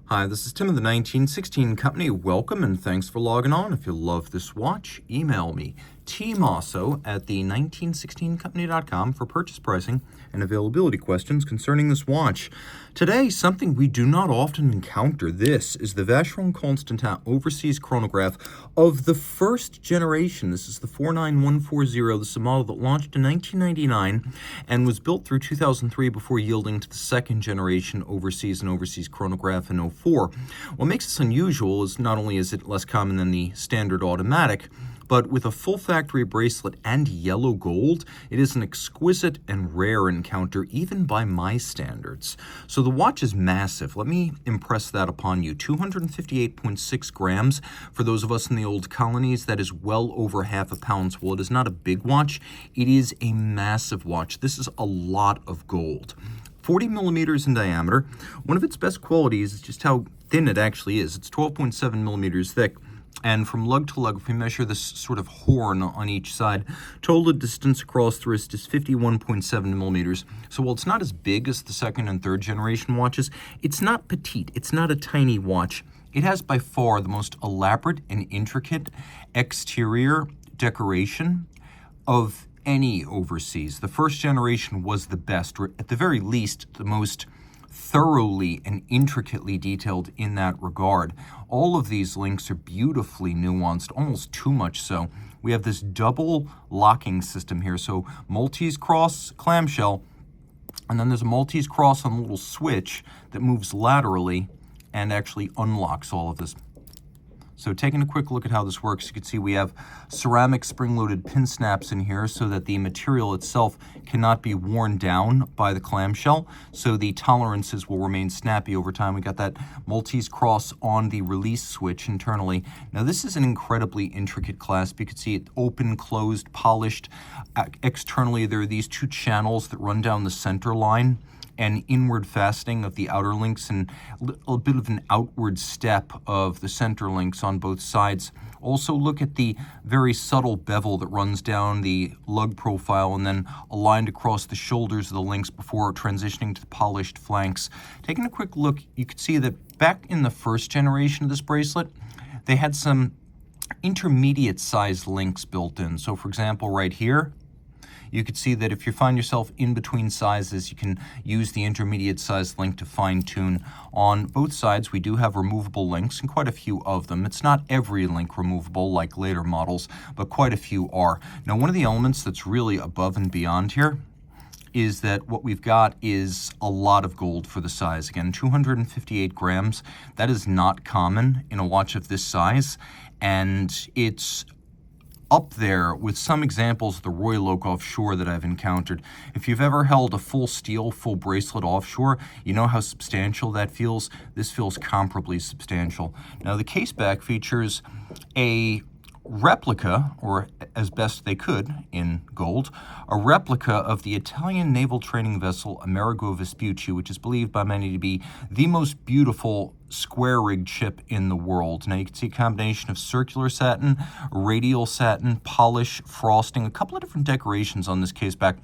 Hi, this is Tim of the 1916 Company. Welcome and thanks for logging on. If you love this watch, email me, Team Mosso at the 1916company.com for purchase pricing and availability questions concerning this watch. Today, something we do not often encounter. This is the Vacheron Constantin Overseas Chronograph of the first generation. This is the 49140. This is a model that launched in 1999 and was built through 2003 before yielding to the second generation Overseas and Overseas Chronograph in 04. What makes this unusual is not only is it less common than the standard automatic, but with a full factory bracelet and yellow gold, it is an exquisite and rare encounter, even by my standards. So the watch is massive. Let me impress that upon you. 258.6 grams. For those of us in the old colonies, that is well over half a pound. So while it is not a big watch, it is a massive watch. This is a lot of gold. 40 millimeters in diameter. One of its best qualities is just how thin it actually is. It's 12.7 millimeters thick. And from lug to lug, if we measure this sort of horn on each side, total distance across the wrist is 51.7 millimeters. So while it's not as big as the second and third generation watches, it's not petite. It's not a tiny watch. It has by far the most elaborate and intricate exterior decoration of any overseas. The first generation was the best, or at the very least, the most thoroughly and intricately detailed in that regard. All of these links are beautifully nuanced, almost too much so. We have this double locking system here, so Maltese cross clamshell, and then there's a Maltese cross on a little switch that moves laterally and actually unlocks all of this. So taking a quick look at how this works, you can see we have ceramic spring-loaded pin snaps in here so that the material itself cannot be worn down by the clamshell, so the tolerances will remain snappy over time. We got that Maltese cross on the release switch internally. Now this is an incredibly intricate clasp. You can see it open, closed, polished. Externally, there are these two channels that run down the center line and inward fastening of the outer links and a bit of an outward step of the center links on both sides. Also look at the very subtle bevel that runs down the lug profile and then aligned across the shoulders of the links before transitioning to the polished flanks. Taking a quick look, you can see that back in the first generation of this bracelet, they had some intermediate sized links built in. So for example, right here, you could see that if you find yourself in between sizes, you can use the intermediate size link to fine tune. On both sides, we do have removable links, and quite a few of them. It's not every link removable like later models, but quite a few are. Now, one of the elements that's really above and beyond here is that what we've got is a lot of gold for the size. Again, 258 grams. That is not common in a watch of this size, and it's up there with some examples of the Royal Oak offshore that I've encountered. If you've ever held a full steel, full bracelet offshore, you know how substantial that feels. This feels comparably substantial. Now the case back features a replica, or as best they could in gold, a replica of the Italian naval training vessel Amerigo Vespucci, which is believed by many to be the most beautiful square-rigged ship in the world. Now you can see a combination of circular satin, radial satin, polish, frosting, a couple of different decorations on this case back.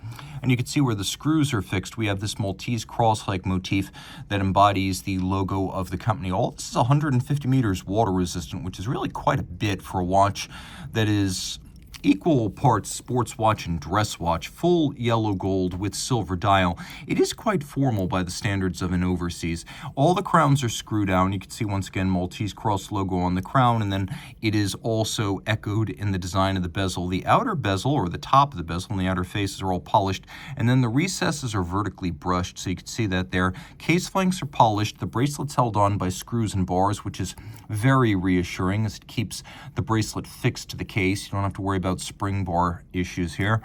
And you can see where the screws are fixed. We have this Maltese cross-like motif that embodies the logo of the company. All this is 150 meters water resistant, which is really quite a bit for a watch that is equal parts sports watch and dress watch, full yellow gold with silver dial. It is quite formal by the standards of an overseas. All the crowns are screwed down. You can see once again Maltese cross logo on the crown, and then it is also echoed in the design of the bezel. The outer bezel, or the top of the bezel, and the outer faces are all polished, and then the recesses are vertically brushed, so you can see that there. Case flanks are polished. The bracelet's held on by screws and bars, which is very reassuring as it keeps the bracelet fixed to the case. You don't have to worry about spring bar issues here.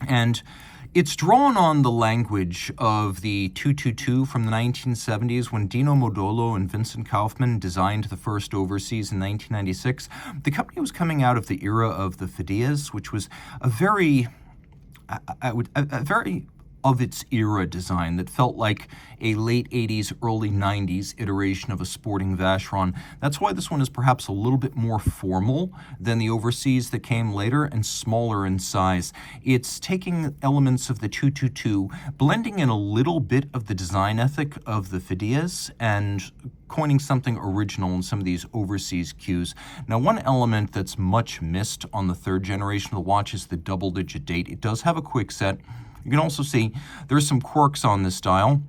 And it's drawn on the language of the 222 from the 1970s when Dino Modolo and Vincent Kaufman designed the first overseas in 1996. The company was coming out of the era of the Fideas, which was a very of its era design that felt like a late 80s, early 90s iteration of a sporting Vacheron. That's why this one is perhaps a little bit more formal than the Overseas that came later and smaller in size. It's taking elements of the 222, blending in a little bit of the design ethic of the Fidias and coining something original in some of these Overseas cues. Now, one element that's much missed on the third generation of the watch is the double-digit date. It does have a quick set. You can also see there's some quirks on this dial,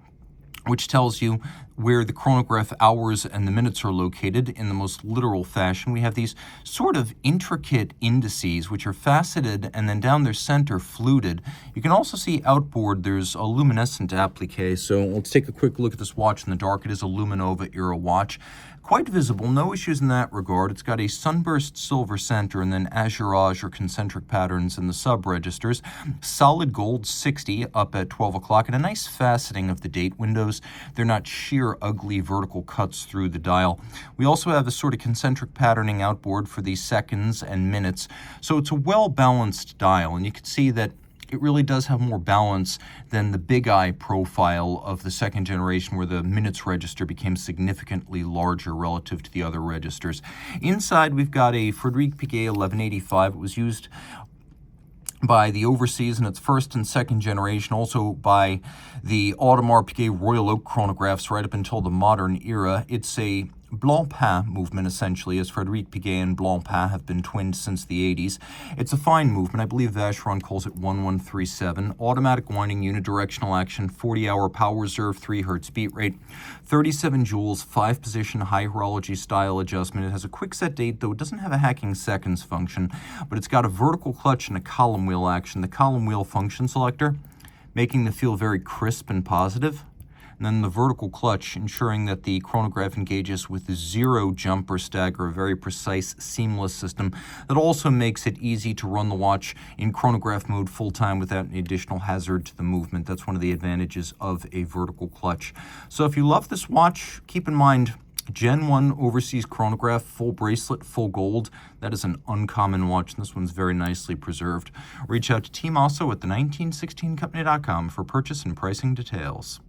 which tells you where the chronograph hours and the minutes are located in the most literal fashion. We have these sort of intricate indices, which are faceted and then down their center fluted. You can also see outboard there's a luminescent applique. So let's take a quick look at this watch in the dark. It is a Luminova era watch. Quite visible, no issues in that regard. It's got a sunburst silver center and then azurage or concentric patterns in the sub-registers. Solid gold 60 up at 12 o'clock and a nice faceting of the date windows. They're not sheer, ugly vertical cuts through the dial. We also have a sort of concentric patterning outboard for the seconds and minutes. So it's a well-balanced dial, and you can see that it really does have more balance than the big eye profile of the second generation, where the minutes register became significantly larger relative to the other registers. Inside, we've got a Frédéric Piguet 1185. It was used by the Overseas in its first and second generation, also by the Audemars Piguet Royal Oak chronographs right up until the modern era. It's a Blancpain movement, essentially, as Frédéric Piguet and Blancpain have been twinned since the 80s. It's a fine movement. I believe Vacheron calls it 1137. Automatic winding, unidirectional action, 40-hour power reserve, 3 Hz beat rate, 37 joules, 5-position high horology style adjustment. It has a quick set date, though it doesn't have a hacking seconds function, but it's got a vertical clutch and a column wheel action. The column wheel function selector, making the feel very crisp and positive. And then the vertical clutch, ensuring that the chronograph engages with 0 jump or stagger, a very precise, seamless system that also makes it easy to run the watch in chronograph mode full-time without any additional hazard to the movement. That's one of the advantages of a vertical clutch. So if you love this watch, keep in mind, Gen 1 Overseas Chronograph, full bracelet, full gold. That is an uncommon watch, and this one's very nicely preserved. Reach out to Team Mosso at the 1916company.com for purchase and pricing details.